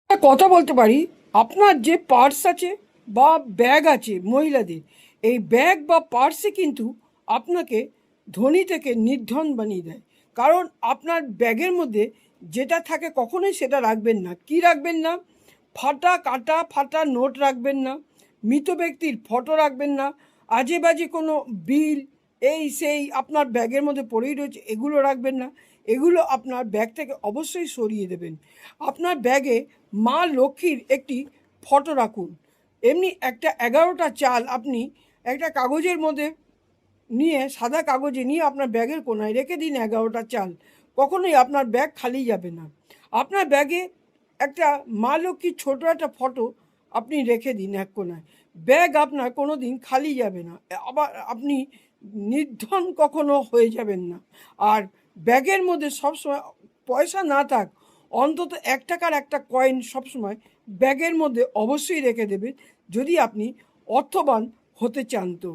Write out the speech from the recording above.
কথা বলতে পারি, আপনার যে পার্স আছে বা ব্যাগ আছে মহিলাদের, এই ব্যাগ বা পার্সে কিন্তু আপনাকে ধনী থেকে নির্ধন বানিয়ে দেয়। কারণ আপনার ব্যাগের মধ্যে যেটা থাকে কখনোই সেটা রাখবেন না। কি রাখবেন না? ফাটা নোট রাখবেন না, মৃত ব্যক্তির ফটো রাখবেন না, আজে বাজে কোনো বিল এই সেই আপনার ব্যাগের মধ্যে পড়েই রয়েছে এগুলো রাখবেন না। এগুলো আপনার ব্যাগ থেকে অবশ্যই সরিয়ে দেবেন। আপনার ব্যাগে মা লক্ষ্মীর একটি ফটো রাখুন। এমনি একটা 11টা চাল আপনি একটা কাগজের মধ্যে নিয়ে, সাদা কাগজে নিয়ে আপনার ব্যাগের কোনায় রেখে দিন 11টা চাল। কখনোই আপনার ব্যাগ খালি যাবে না। আপনার ব্যাগে একটা মা লক্ষ্মীর ছোটো একটা ফটো আপনি রেখে দিন এক কোনায়। ব্যাগ আপনার কোনো দিন খালি যাবে না। আবার আপনি নির্ধন কখনো হয়ে যাবেন না। আর ব্যাগের মধ্যে সবসময় পয়সা না থাক, অন্তত 1 টাকার একটা কয়েন সবসময় ব্যাগের মধ্যে অবশ্যই রেখে দেবেন, যদি আপনি অর্থবান হতে চান তো।